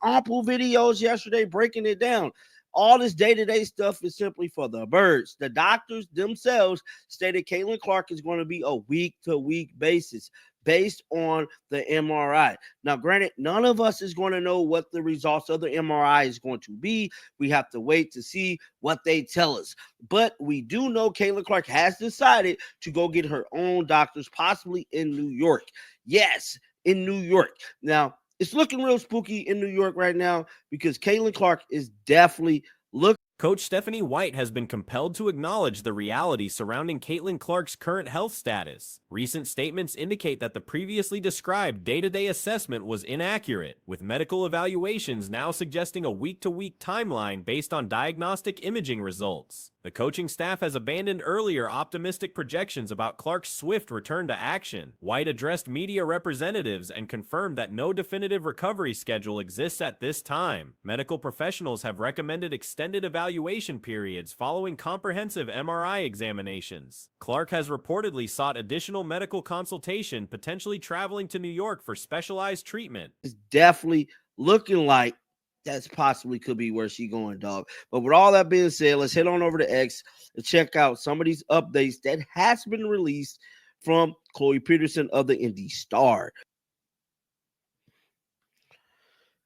ample videos yesterday breaking it down. All this day-to-day stuff is simply for the birds. The doctors themselves stated Caitlin Clark is going to be a week-to-week basis based on the MRI. Now, granted, none of us is going to know what the results of the MRI is going to be. We have to wait to see what they tell us. But we do know Caitlin Clark has decided to go get her own doctors, possibly in New York. Yes, in New York. Now, it's looking real spooky in New York right now because Caitlin Clark is definitely looking. Coach Stephanie White has been compelled to acknowledge the reality surrounding Caitlin Clark's current health status. Recent statements indicate that the previously described day-to-day assessment was inaccurate, with medical evaluations now suggesting a week-to-week timeline based on diagnostic imaging results. The coaching staff has abandoned earlier optimistic projections about Clark's swift return to action. White addressed media representatives and confirmed that no definitive recovery schedule exists at this time. Medical professionals have recommended extended evaluation periods following comprehensive MRI examinations. Clark has reportedly sought additional medical consultation, potentially traveling to New York for specialized treatment. It's definitely looking like that's possibly could be where she going, dog. But with all that being said, let's head on over to X and check out some of these updates that has been released from Chloe Peterson of the Indy Star.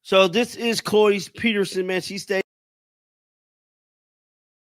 So this is Chloe Peterson, man. She stayed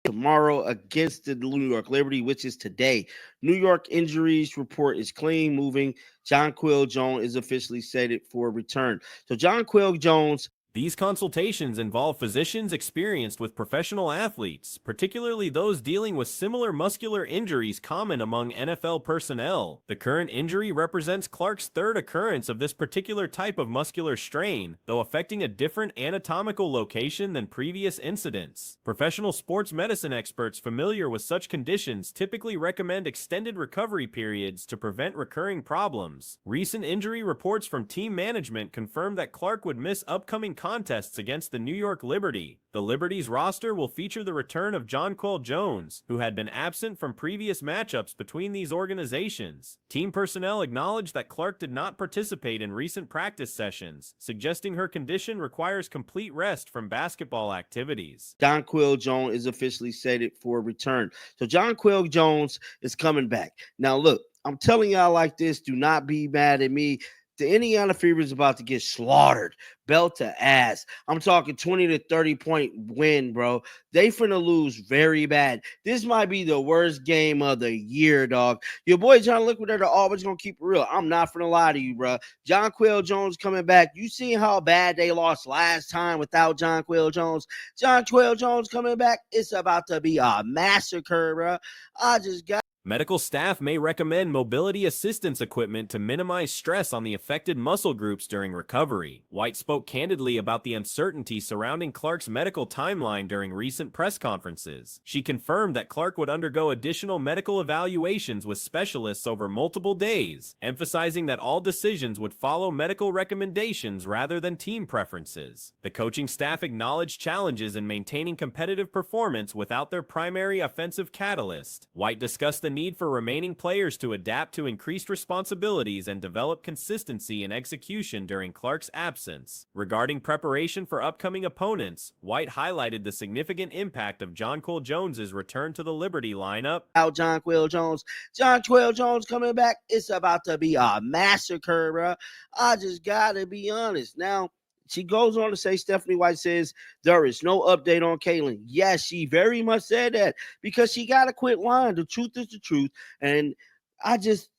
tomorrow against the New York Liberty, which is today. New York injuries report is clean, moving. Jonquel Jones is officially slated for return. So Jonquel Jones. These consultations involve physicians experienced with professional athletes, particularly those dealing with similar muscular injuries common among NFL personnel. The current injury represents Clark's third occurrence of this particular type of muscular strain, though affecting a different anatomical location than previous incidents. Professional sports medicine experts familiar with such conditions typically recommend extended recovery periods to prevent recurring problems. Recent injury reports from team management confirm that Clark would miss upcoming contests against the New York Liberty. The Liberty's roster will feature the return of Jonquel Jones, who had been absent from previous matchups between these organizations. Team personnel acknowledged that Clark did not participate in recent practice sessions, suggesting her condition requires complete rest from basketball activities. Jonquel Jones is officially slated for return. So Jonquel Jones is coming back. Now look, I'm telling y'all like this, do not be mad at me. The Indiana Fever is about to get slaughtered, belt to ass. I'm talking 20 to 30 point win, bro. They finna lose very bad. This might be the worst game of the year, dog. Your boy John Liquidator always gonna keep it real. I'm not finna lie to you, bro. Jonquel Jones coming back. You seen how bad they lost last time without Jonquel Jones? Jonquel Jones coming back. It's about to be a massacre, bro. I just got. Medical staff may recommend mobility assistance equipment to minimize stress on the affected muscle groups during recovery. White spoke candidly about the uncertainty surrounding Clark's medical timeline during recent press conferences. She confirmed that Clark would undergo additional medical evaluations with specialists over multiple days, emphasizing that all decisions would follow medical recommendations rather than team preferences. The coaching staff acknowledged challenges in maintaining competitive performance without their primary offensive catalyst. White discussed the need for remaining players to adapt to increased responsibilities and develop consistency in execution during Clark's absence. Regarding preparation for upcoming opponents, White highlighted the significant impact of Jonquel Jones's return to the Liberty lineup. Out Jonquel Jones coming back. It's about to be a massacre, bro. I just gotta be honest. Now, she goes on to say, Stephanie White says, there is no update on Caitlin. Yes, she very much said that because she got to quit lying. The truth is the truth. And I just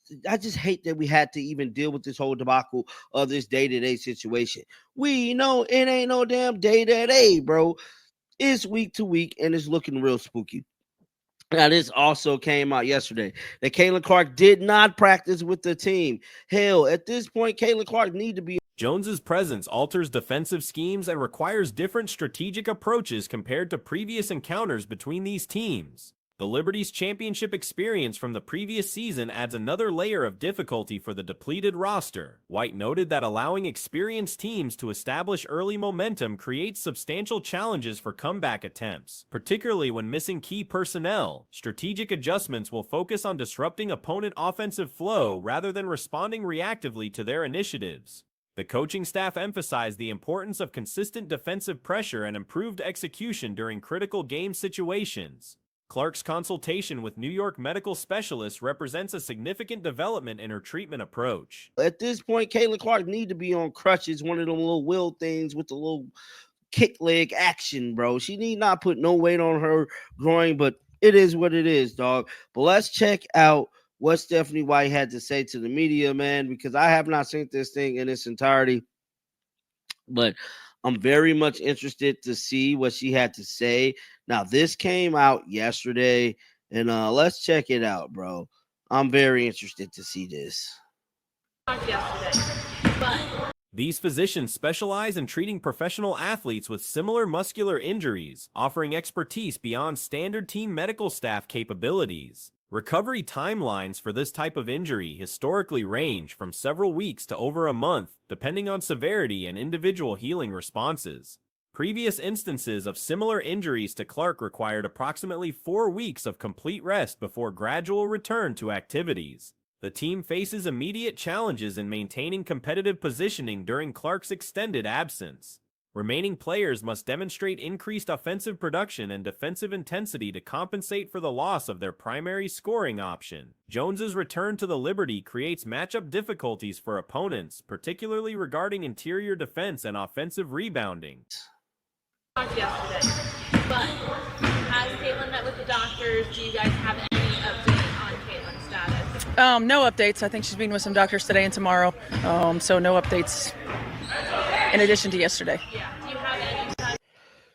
hate that we had to even deal with this whole debacle of this day-to-day situation. We know it ain't no damn day-to-day, bro. It's week to week, and it's looking real spooky. Now, this also came out yesterday that Caitlin Clark did not practice with the team. Hell, at this point, Caitlin Clark need to be. Jones's presence alters defensive schemes and requires different strategic approaches compared to previous encounters between these teams. The Liberty's championship experience from the previous season adds another layer of difficulty for the depleted roster. White noted that allowing experienced teams to establish early momentum creates substantial challenges for comeback attempts, particularly when missing key personnel. Strategic adjustments will focus on disrupting opponent offensive flow rather than responding reactively to their initiatives. The coaching staff emphasized the importance of consistent defensive pressure and improved execution during critical game situations. Clark's consultation with New York medical specialists represents a significant development in her treatment approach. At this point, Caitlin Clark need to be on crutches, one of them little wheel things with the little kick leg action, bro. She need not put no weight on her groin, but it is what it is, dog. But let's check out what Stephanie White had to say to the media, man, because I have not seen this thing in its entirety, but I'm very much interested to see what she had to say. Now, this came out yesterday, and let's check it out, bro. I'm very interested to see this. These physicians specialize in treating professional athletes with similar muscular injuries, offering expertise beyond standard team medical staff capabilities. Recovery timelines for this type of injury historically range from several weeks to over a month, depending on severity and individual healing responses. Previous instances of similar injuries to Clark required approximately 4 weeks of complete rest before gradual return to activities. The team faces immediate challenges in maintaining competitive positioning during Clark's extended absence. Remaining players must demonstrate increased offensive production and defensive intensity to compensate for the loss of their primary scoring option. Jones's return to the Liberty creates matchup difficulties for opponents, particularly regarding interior defense and offensive rebounding. Yesterday, but has Caitlin met with the doctors? Do you guys have any update on Caitlin's status? No updates. I think she's meeting with some doctors today and tomorrow, so no updates in addition to yesterday. Yeah. Do you have any time?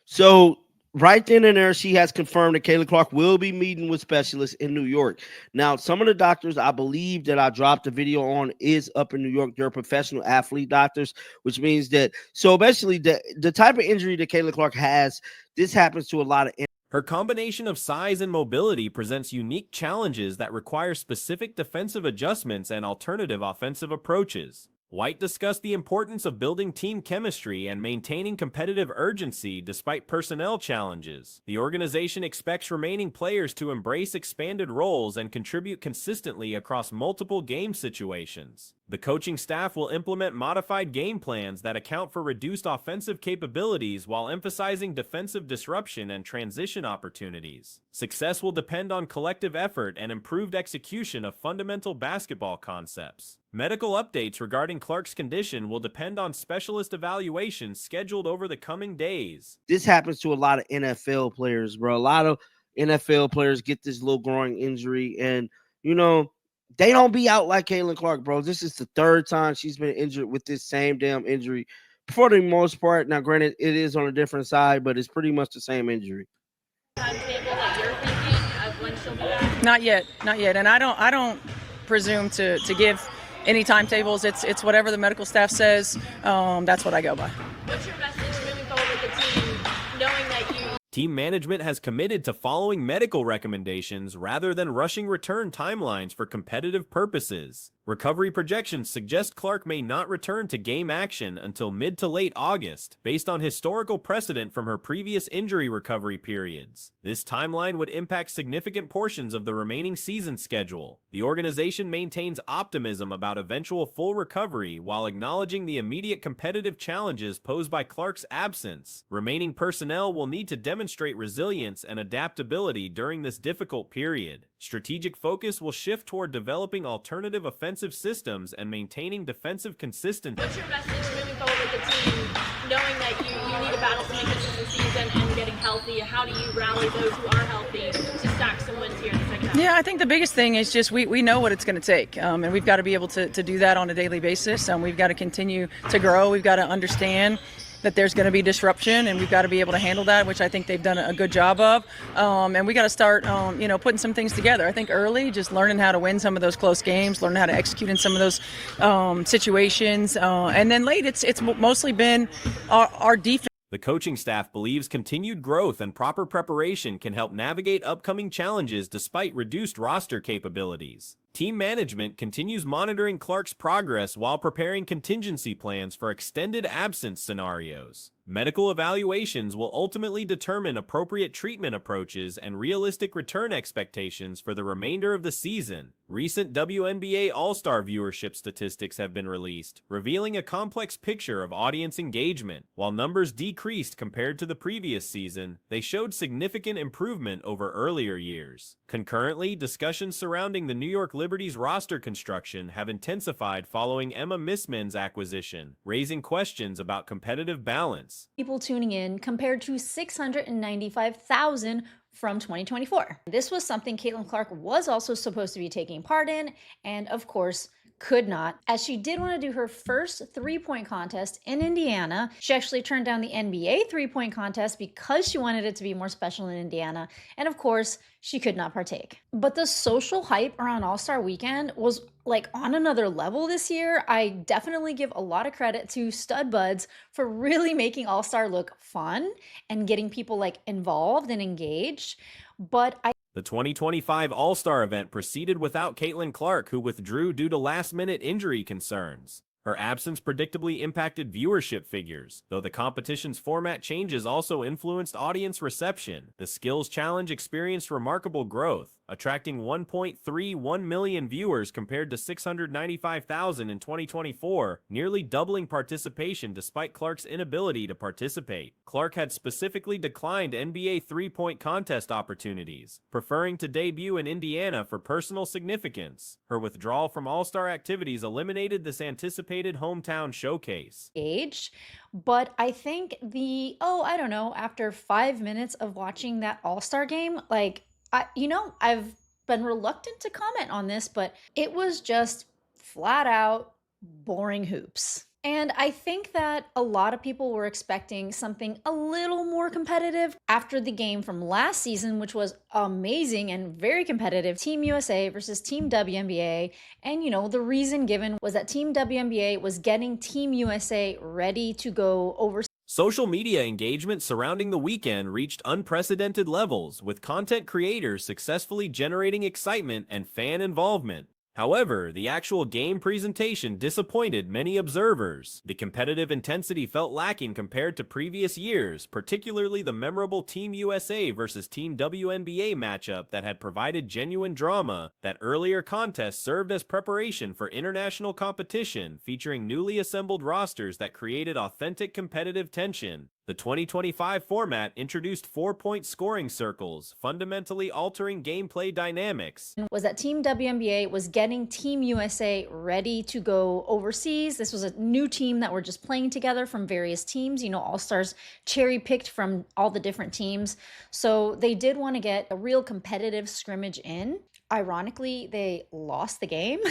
So right then and there, she has confirmed that Caitlin Clark will be meeting with specialists in New York. Now, some of the doctors I believe that I dropped the video on is up in New York. They're professional athlete doctors, which means that, so basically the type of injury that Caitlin Clark has, this happens to a lot of. Her combination of size and mobility presents unique challenges that require specific defensive adjustments and alternative offensive approaches. White discussed the importance of building team chemistry and maintaining competitive urgency despite personnel challenges. The organization expects remaining players to embrace expanded roles and contribute consistently across multiple game situations. The coaching staff will implement modified game plans that account for reduced offensive capabilities while emphasizing defensive disruption and transition opportunities. Success will depend on collective effort and improved execution of fundamental basketball concepts. Medical updates regarding Clark's condition will depend on specialist evaluations scheduled over the coming days. This happens to a lot of NFL players, bro. A lot of NFL players get this little groin injury, and they don't be out like Caitlin Clark, bro. This is the third time she's been injured with this same damn injury. For the most part, now granted, it is on a different side, but it's pretty much the same injury. Timetable that you're thinking of when she'll be back? Not yet, and I don't presume to give any timetables. It's whatever the medical staff says. That's what I go by. What's your message moving forward with the team, knowing that you... Team management has committed to following medical recommendations rather than rushing return timelines for competitive purposes. Recovery projections suggest Clark may not return to game action until mid to late August, based on historical precedent from her previous injury recovery periods. This timeline would impact significant portions of the remaining season schedule. The organization maintains optimism about eventual full recovery while acknowledging the immediate competitive challenges posed by Clark's absence. Remaining personnel will need to demonstrate resilience and adaptability during this difficult period. Strategic focus will shift toward developing alternative offensive systems and maintaining defensive consistency. What's your message moving forward with the team, knowing that you need a battle to make it through the season and getting healthy? How do you rally those who are healthy to stack some wins here in the second half? Yeah, I think the biggest thing is just we know what it's going to take, and we've got to be able to do that on a daily basis. We've got to continue to grow. We've got to understand that there's going to be disruption, and we've got to be able to handle that, which I think they've done a good job of. And we got to start, putting some things together. I think early, just learning how to win some of those close games, learning how to execute in some of those situations. And then late, it's mostly been our defense. The coaching staff believes continued growth and proper preparation can help navigate upcoming challenges despite reduced roster capabilities. Team management continues monitoring Clark's progress while preparing contingency plans for extended absence scenarios. Medical evaluations will ultimately determine appropriate treatment approaches and realistic return expectations for the remainder of the season. Recent WNBA All-Star viewership statistics have been released, revealing a complex picture of audience engagement. While numbers decreased compared to the previous season, they showed significant improvement over earlier years. Concurrently, discussions surrounding the New York Liberty's roster construction have intensified following Emma Missman's acquisition, raising questions about competitive balance. People tuning in compared to 695,000 from 2024. This was something Caitlin Clark was also supposed to be taking part in, and of course, could not, as she did want to do her first three-point contest in Indiana. She actually turned down the NBA three-point contest because she wanted it to be more special in Indiana, and of course, she could not partake. But the social hype around All-Star Weekend was like on another level this year. I definitely give a lot of credit to Stud Buds for really making All-Star look fun and getting people like involved and engaged. But The 2025 All-Star event proceeded without Caitlin Clark, who withdrew due to last-minute injury concerns. Her absence predictably impacted viewership figures, though the competition's format changes also influenced audience reception. The Skills Challenge experienced remarkable growth, attracting 1.31 million viewers compared to 695,000 in 2024, nearly doubling participation despite Clark's inability to participate. Clark had specifically declined NBA three-point contest opportunities, preferring to debut in Indiana for personal significance. Her withdrawal from All-Star activities eliminated this anticipated hometown showcase. Age, but I think after 5 minutes of watching that All-Star game, I've been reluctant to comment on this, but it was just flat out boring hoops. And I think that a lot of people were expecting something a little more competitive after the game from last season, which was amazing and very competitive. Team USA versus Team WNBA. And, the reason given was that Team WNBA was getting Team USA ready to go overseas. Social media engagement surrounding the weekend reached unprecedented levels, with content creators successfully generating excitement and fan involvement. However, the actual game presentation disappointed many observers. The competitive intensity felt lacking compared to previous years, particularly the memorable Team USA versus Team WNBA matchup that had provided genuine drama. That earlier contest served as preparation for international competition, featuring newly assembled rosters that created authentic competitive tension. The 2025 format introduced 4-point scoring circles, fundamentally altering gameplay dynamics. Was that Team WNBA was getting Team USA ready to go overseas. This was a new team that were just playing together from various teams. All-Stars cherry-picked from all the different teams. So they did want to get a real competitive scrimmage in. Ironically, they lost the game,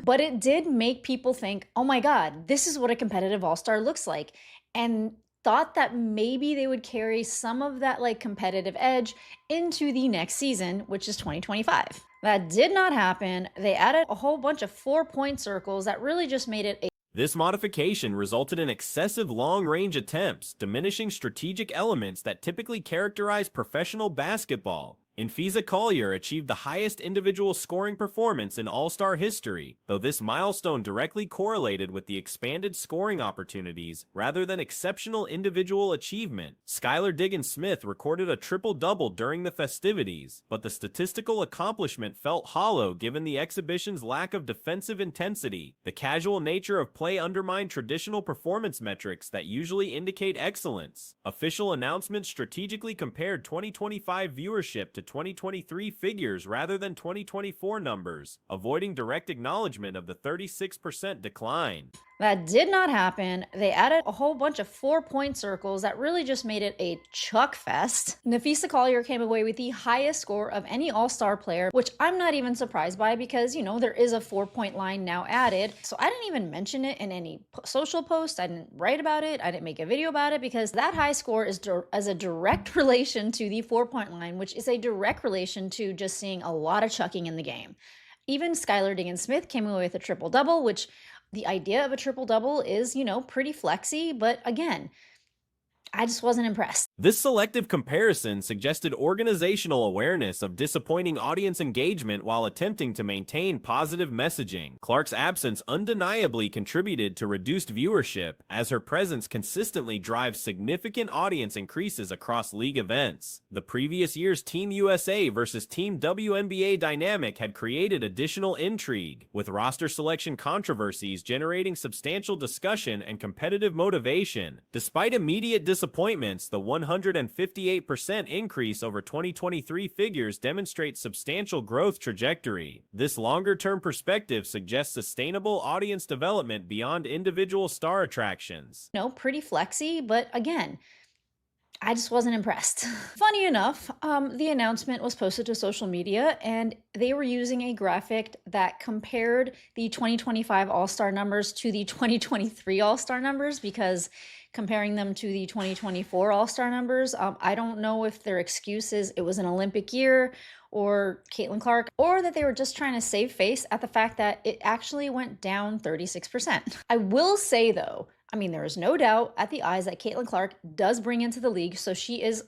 but it did make people think, oh my God, this is what a competitive All-Star looks like. And thought that maybe they would carry some of that competitive edge into the next season, which is 2025. That did not happen. They added a whole bunch of 4-point circles that really just made it This modification resulted in excessive long-range attempts, diminishing strategic elements that typically characterize professional basketball. Infisa Collier achieved the highest individual scoring performance in All-Star history, though this milestone directly correlated with the expanded scoring opportunities rather than exceptional individual achievement. Skylar Diggins-Smith recorded a triple-double during the festivities, but the statistical accomplishment felt hollow given the exhibition's lack of defensive intensity. The casual nature of play undermined traditional performance metrics that usually indicate excellence. Official announcements strategically compared 2025 viewership to 2023 figures rather than 2024 numbers, avoiding direct acknowledgement of the 36% decline. That did not happen. They added a whole bunch of 4-point circles that really just made it a chuck fest. Nafisa Collier came away with the highest score of any All-Star player, which I'm not even surprised by because, there is a 4-point line now added. So I didn't even mention it in any social post. I didn't write about it. I didn't make a video about it because that high score is as a direct relation to the 4-point line, which is a direct relation to just seeing a lot of chucking in the game. Even Skylar Diggins-Smith came away with a triple-double, which the idea of a triple-double is, pretty flexy, but again, I just wasn't impressed. This selective comparison suggested organizational awareness of disappointing audience engagement while attempting to maintain positive messaging. Clark's absence undeniably contributed to reduced viewership, as her presence consistently drives significant audience increases across league events. The previous year's Team USA versus Team WNBA dynamic had created additional intrigue, with roster selection controversies generating substantial discussion and competitive motivation. Despite immediate disappointments, the 158% increase over 2023 figures demonstrates substantial growth trajectory. This longer-term perspective suggests sustainable audience development beyond individual star attractions. Pretty flexy, but again, I just wasn't impressed. Funny enough, the announcement was posted to social media, and they were using a graphic that compared the 2025 All-Star numbers to the 2023 All-Star numbers, because comparing them to the 2024 All-Star numbers, I don't know if their excuse is it was an Olympic year, or Caitlin Clark, or that they were just trying to save face at the fact that it actually went down 36%. I will say though, there is no doubt at the eyes that Caitlin Clark does bring into the league, so she is.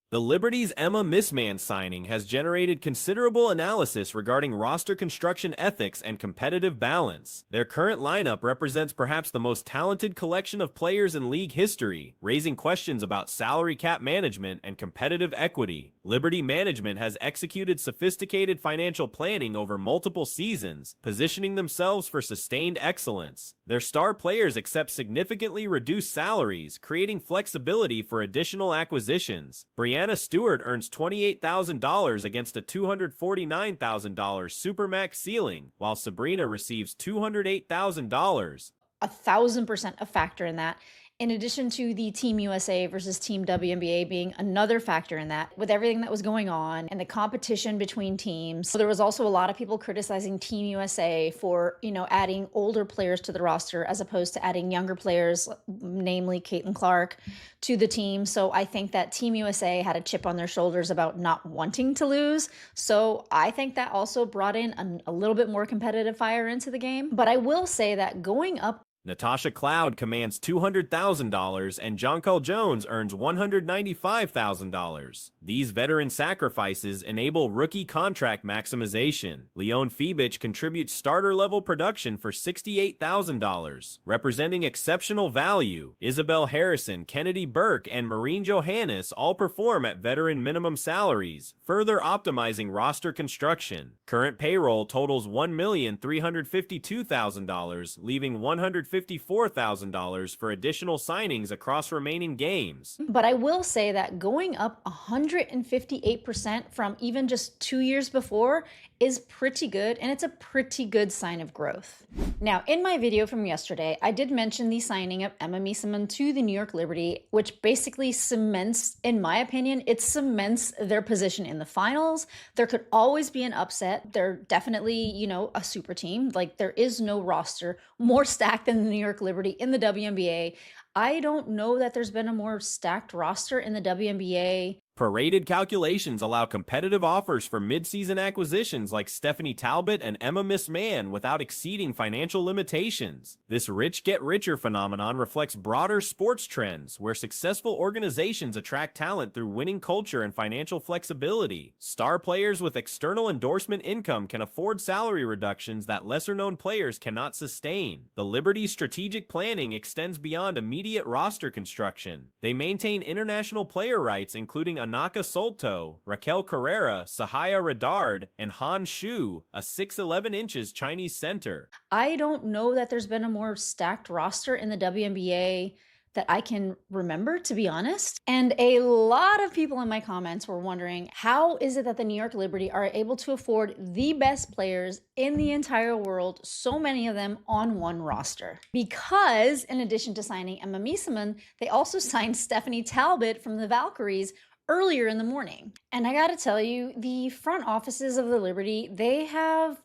The Liberty's Emma Missman signing has generated considerable analysis regarding roster construction ethics and competitive balance. Their current lineup represents perhaps the most talented collection of players in league history, raising questions about salary cap management and competitive equity. Liberty management has executed sophisticated financial planning over multiple seasons, positioning themselves for sustained excellence. Their star players accept significantly reduced salaries, creating flexibility for additional acquisitions. Brianna Stewart earns $28,000 against a $249,000 Supermax ceiling, while Sabrina receives $208,000. 1,000% a factor in that. In addition to the Team USA versus Team WNBA being another factor in that, with everything that was going on and the competition between teams. So there was also a lot of people criticizing Team USA for, adding older players to the roster as opposed to adding younger players, namely Caitlin Clark, to the team. So I think that Team USA had a chip on their shoulders about not wanting to lose. So I think that also brought in a little bit more competitive fire into the game. But I will say that going up, Natasha Cloud commands $200,000 and Jonquel Jones earns $195,000. These veteran sacrifices enable rookie contract maximization. Leon Fibich contributes starter-level production for $68,000, representing exceptional value. Isabel Harrison, Kennedy Burke, and Maureen Johannes all perform at veteran minimum salaries, further optimizing roster construction. Current payroll totals $1,352,000, leaving $154,000 for additional signings across remaining games. But I will say that going up 158% from even just 2 years before is pretty good, and it's a pretty good sign of growth. Now, in my video from yesterday, I did mention the signing of Emma Miesemann to the New York Liberty, which basically cements, in my opinion, it cements their position in the finals. There could always be an upset. They're definitely, a super team. Like, there is no roster more stacked than the New York Liberty in the WNBA. I don't know that there's been a more stacked roster in the WNBA. Prorated calculations allow competitive offers for mid-season acquisitions like Stephanie Talbot and Emma Missman without exceeding financial limitations. This rich-get-richer phenomenon reflects broader sports trends, where successful organizations attract talent through winning culture and financial flexibility. Star players with external endorsement income can afford salary reductions that lesser-known players cannot sustain. The Liberty's strategic planning extends beyond immediate roster construction. They maintain international player rights, including Anaka Solto, Raquel Carrera, Sahaya Radard, and Han Shu, a 6'11 inches Chinese center. I don't know that there's been a more stacked roster in the WNBA that I can remember, to be honest. And a lot of people in my comments were wondering, how is it that the New York Liberty are able to afford the best players in the entire world, so many of them on one roster? Because in addition to signing Emma Miesemann, they also signed Stephanie Talbot from the Valkyries earlier in the morning. And I gotta tell you, the front offices of the Liberty, they're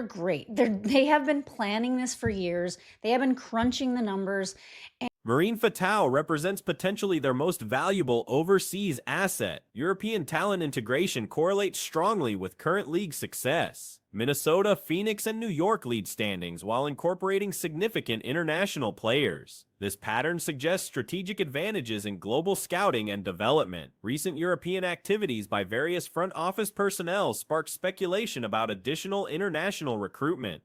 great. They have been planning this for years. They have been crunching the numbers. Marine Fatale represents potentially their most valuable overseas asset. European talent integration correlates strongly with current league success. Minnesota, Phoenix, and New York lead standings while incorporating significant international players. This pattern suggests strategic advantages in global scouting and development. Recent European activities by various front office personnel sparked speculation about additional international recruitment.